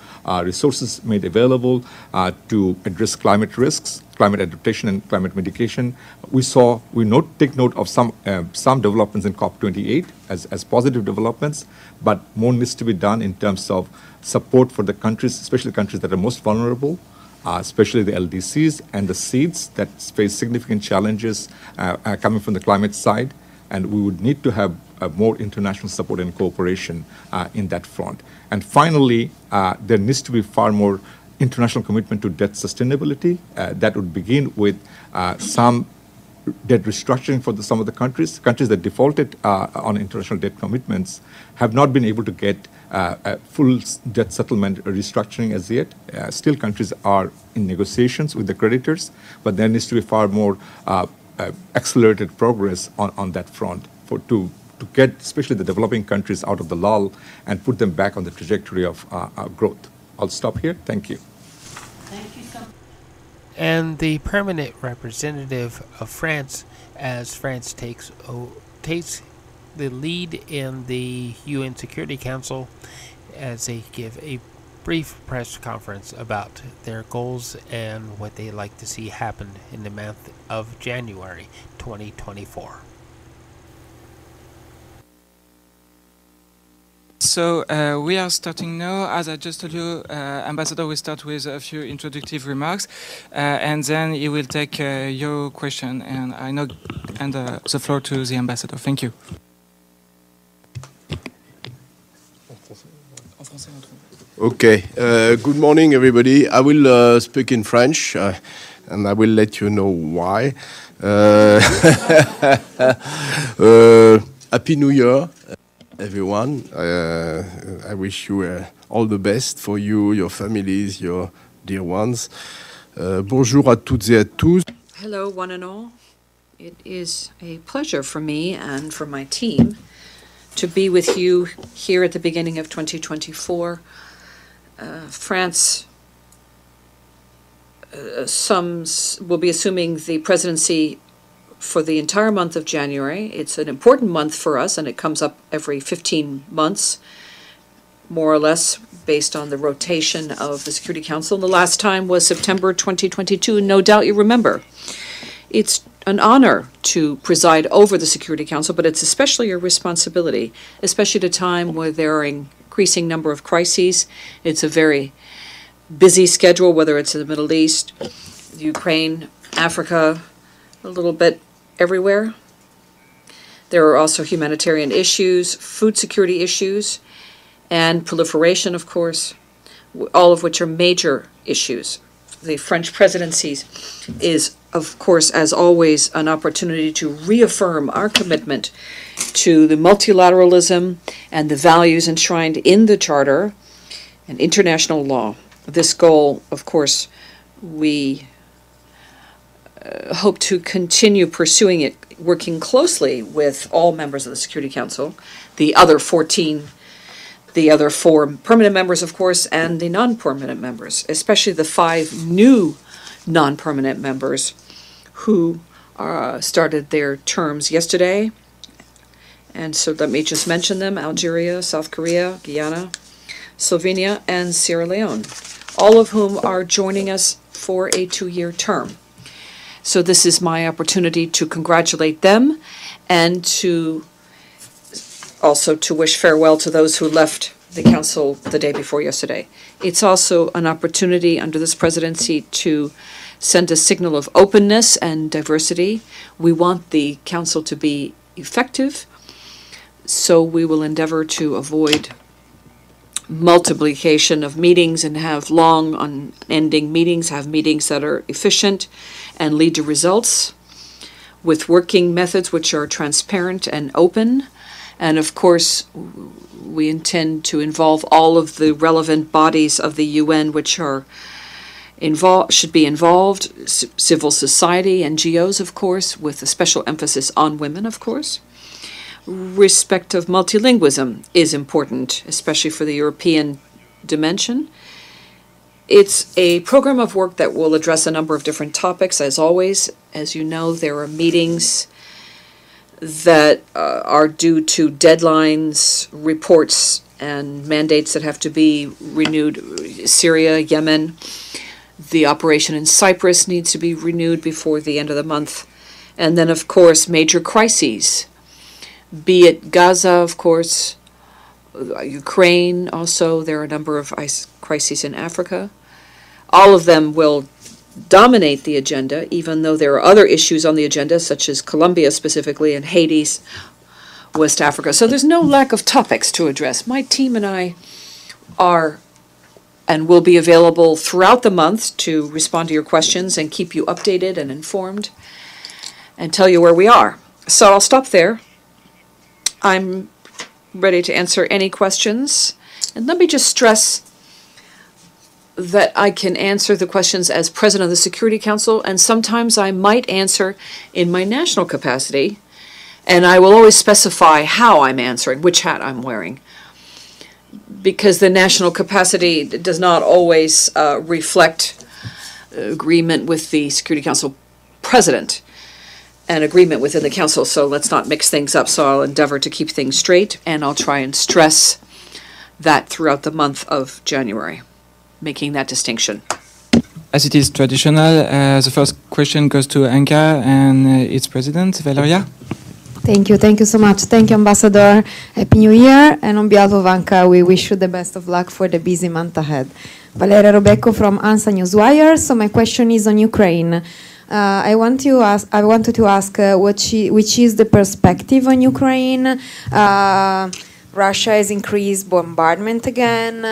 resources made available to address climate risks, climate adaptation, and climate mitigation. We take note of some developments in COP28 as positive developments, but more needs to be done in terms of support for the countries, especially the countries that are most vulnerable, especially the LDCs and the seeds that face significant challenges coming from the climate side. And we would need to have more international support and cooperation in that front. And finally, there needs to be far more international commitment to debt sustainability. That would begin with some debt restructuring for some of the countries. Countries that defaulted on international debt commitments have not been able to get full debt settlement restructuring as yet. Still, countries are in negotiations with the creditors, but there needs to be far more accelerated progress on that front to get especially the developing countries out of the lull and put them back on the trajectory of growth. I'll stop here. Thank you. Thank you so much. And the permanent representative of France, as France takes the lead in the UN Security Council, as they give a brief press conference about their goals and what they like to see happen in the month of January 2024. So we are starting now. As I just told you, Ambassador will start with a few introductory remarks, and then he will take your question. And I now hand the floor to the Ambassador. Thank you. Okay. Good morning, everybody. I will speak in French, and I will let you know why. Happy New Year, everyone. I wish you all the best for you, your families, your dear ones. Bonjour à toutes et à tous. Hello, one and all. It is a pleasure for me and for my team to be with you here at the beginning of 2024. France will be assuming the presidency for the entire month of January. It's an important month for us, and it comes up every 15 months, more or less, based on the rotation of the Security Council. And the last time was September 2022, and no doubt you remember. It's an honor to preside over the Security Council, but it's especially a responsibility, especially at a time where there are increasing number of crises. It's a very busy schedule, whether it's in the Middle East, Ukraine, Africa, a little bit everywhere. There are also humanitarian issues, food security issues, and proliferation, of course, all of which are major issues. The French presidency is, of course, as always, an opportunity to reaffirm our commitment to the multilateralism and the values enshrined in the Charter and international law. This goal, of course, we hope to continue pursuing it, working closely with all members of the Security Council, the other 14, the other 4 permanent members, of course, and the non-permanent members, especially the 5 new non-permanent members who started their terms yesterday. And so let me just mention them: Algeria, South Korea, Guyana, Slovenia, and Sierra Leone, all of whom are joining us for a 2-year term. So this is my opportunity to congratulate them and to also to wish farewell to those who left the Council the day before yesterday. It's also an opportunity under this presidency to send a signal of openness and diversity. We want the Council to be effective, so we will endeavor to avoid multiplication of meetings and have long, unending meetings, have meetings that are efficient and lead to results with working methods which are transparent and open. And of course, we intend to involve all of the relevant bodies of the UN which are should be involved, civil society, NGOs, of course, with a special emphasis on women, of course. Respect of multilingualism is important, especially for the European dimension. It's a program of work that will address a number of different topics, as always. As you know, there are meetings that are due to deadlines, reports, and mandates that have to be renewed. Syria, Yemen, the operation in Cyprus needs to be renewed before the end of the month. And then, of course, major crises, be it Gaza, of course, Ukraine also. There are a number of crises in Africa. All of them will dominate the agenda, even though there are other issues on the agenda, such as Colombia specifically and Haiti, West Africa. So there's no lack of topics to address. My team and I are and will be available throughout the month to respond to your questions and keep you updated and informed and tell you where we are. So I'll stop there. I'm ready to answer any questions. And let me just stress that I can answer the questions as President of the Security Council, and sometimes I might answer in my national capacity, and I will always specify how I'm answering, which hat I'm wearing, because the national capacity does not always reflect agreement with the Security Council President and agreement within the Council, so let's not mix things up. So I'll endeavor to keep things straight, and I'll try and stress that throughout the month of January, making that distinction. As it is traditional, the first question goes to Anka and its president, Valeria. Thank you so much. Thank you, Ambassador. Happy New Year, and on behalf of ANCA, we wish you the best of luck for the busy month ahead. Valeria Robecco from ANSA Newswire. So my question is on Ukraine. I wanted to ask which is the perspective on Ukraine. Russia has increased bombardment again.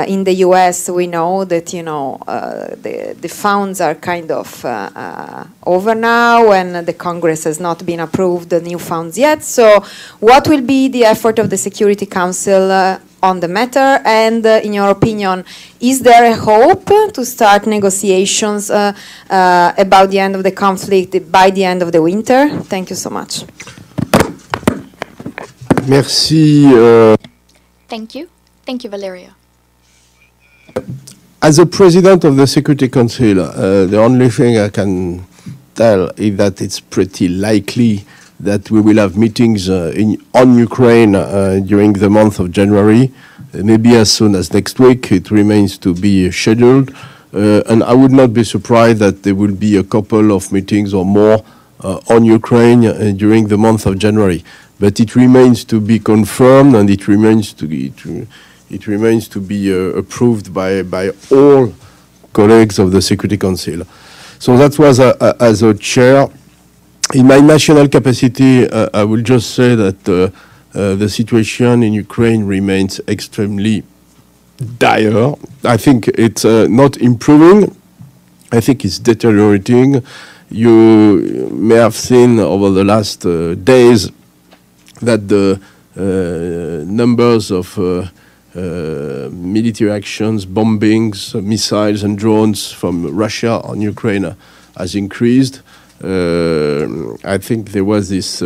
In the U.S., we know that the funds are kind of over now, and the Congress has not been approved the new funds yet. So, what will be the effort of the Security Council on the matter? And in your opinion, is there a hope to start negotiations about the end of the conflict by the end of the winter? Thank you so much. Merci. Thank you. Thank you, Valeria. As a president of the Security Council, the only thing I can tell is that it's pretty likely that we will have meetings on Ukraine during the month of January, maybe as soon as next week. It remains to be scheduled. And I would not be surprised that there will be a couple of meetings or more on Ukraine during the month of January. But it remains to be confirmed, and it remains to be approved by all colleagues of the Security Council. So that was as a chair. In my national capacity, I will just say that the situation in Ukraine remains extremely dire. I think it's not improving. I think it's deteriorating. You may have seen over the last days that the numbers of military actions, bombings, missiles and drones from Russia on Ukraine has increased. I think there was this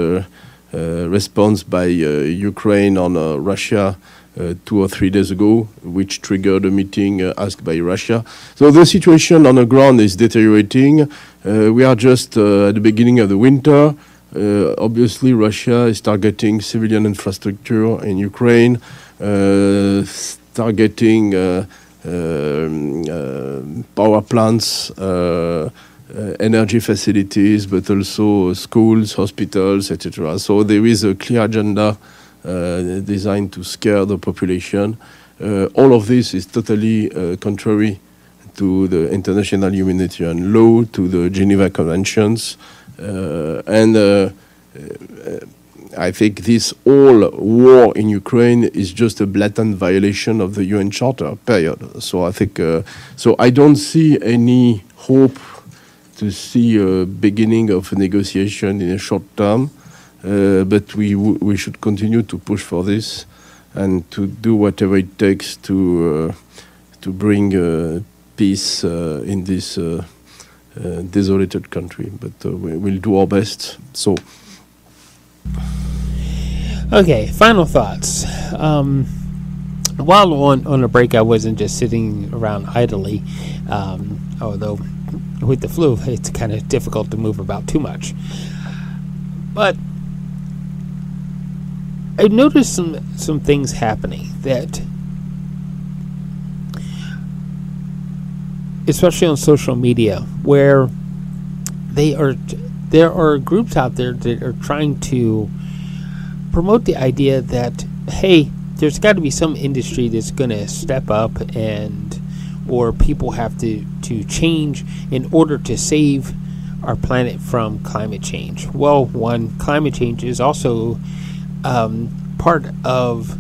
response by Ukraine on Russia 2 or 3 days ago, which triggered a meeting asked by Russia. So the situation on the ground is deteriorating. We are just at the beginning of the winter. Obviously, Russia is targeting civilian infrastructure in Ukraine, targeting power plants, energy facilities, but also schools, hospitals, etc. So there is a clear agenda designed to scare the population. All of this is totally contrary to the international humanitarian law, to the Geneva Conventions. I think this whole war in Ukraine is just a blatant violation of the UN Charter, period. So I think, so I don't see any hope to see a beginning of a negotiation in a short term, but we should continue to push for this and to do whatever it takes to bring peace in this desolated country. But we'll do our best. So. Okay, final thoughts. While on a break, I wasn't just sitting around idly, although with the flu, it's kind of difficult to move about too much. But I noticed some things happening that, especially on social media, where there are groups out there that are trying to promote the idea that, hey, there's got to be some industry that's going to step up or people have to change in order to save our planet from climate change. Well, one, climate change is also part of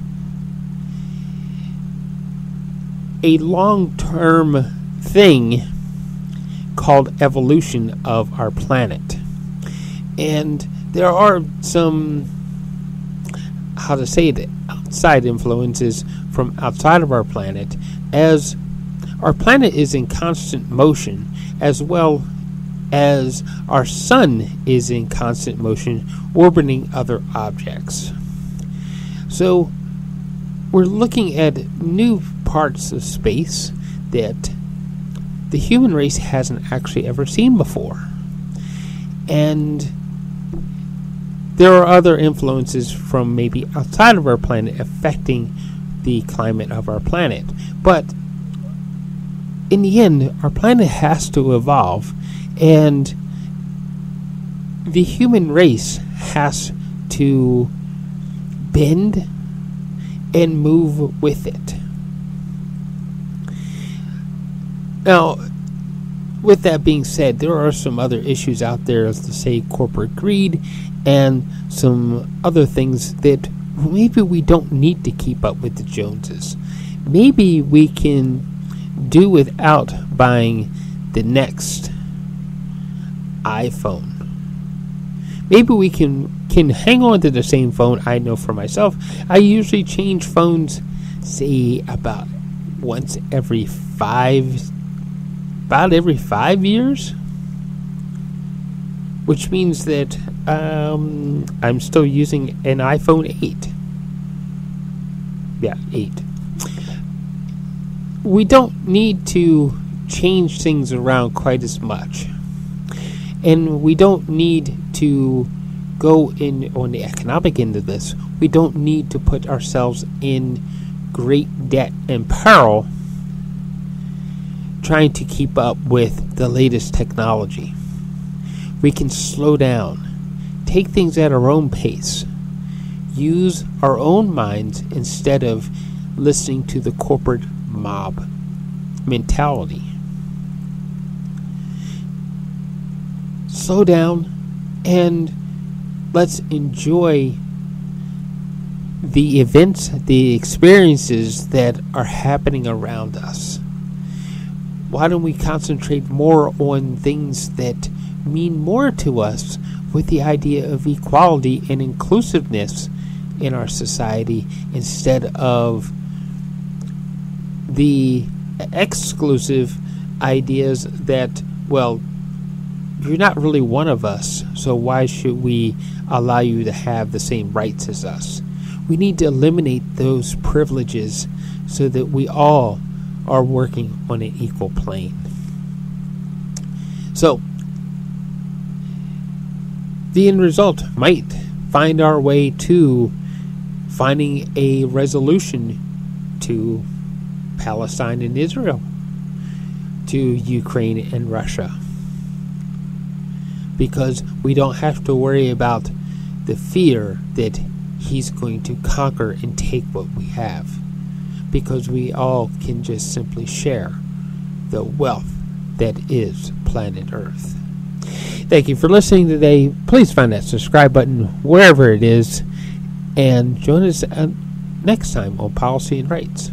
a long-term thing called evolution of our planet. And there are some, how to say it, outside influences from outside of our planet, as our planet is in constant motion, as well as our sun is in constant motion, orbiting other objects. So we're looking at new parts of space that the human race hasn't actually ever seen before. And there are other influences from maybe outside of our planet affecting the climate of our planet. But in the end, our planet has to evolve, and the human race has to bend and move with it. Now, with that being said, there are some other issues out there, as to say corporate greed and some other things that maybe we don't need to keep up with the Joneses. Maybe we can do without buying the next iPhone. Maybe we can hang on to the same phone. I know for myself, I usually change phones, say, about every 5 years, which means that I'm still using an iPhone 8. Yeah, 8. We don't need to change things around quite as much. And we don't need to go in on the economic end of this. We don't need to put ourselves in great debt and peril trying to keep up with the latest technology. We can slow down, take things at our own pace, use our own minds instead of listening to the corporate mob mentality. Slow down and let's enjoy the events, the experiences that are happening around us. Why don't we concentrate more on things that mean more to us, with the idea of equality and inclusiveness in our society, instead of the exclusive ideas that, well, you're not really one of us, so why should we allow you to have the same rights as us? We need to eliminate those privileges so that we all are working on an equal plane. So, the end result might find our way to finding a resolution to Palestine and Israel, to Ukraine and Russia, because we don't have to worry about the fear that he's going to conquer and take what we have, because we all can just simply share the wealth that is planet Earth. Thank you for listening today. Please find that subscribe button wherever it is, and join us next time on Policy and Rights.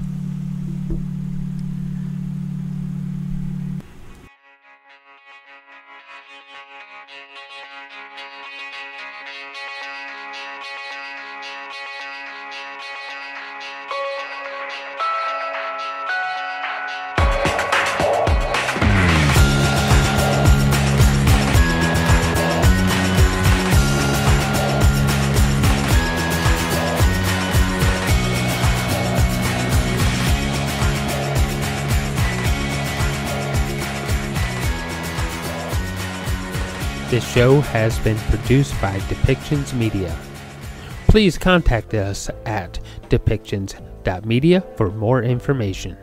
This show has been produced by Depictions Media. Please contact us at depictions.media for more information.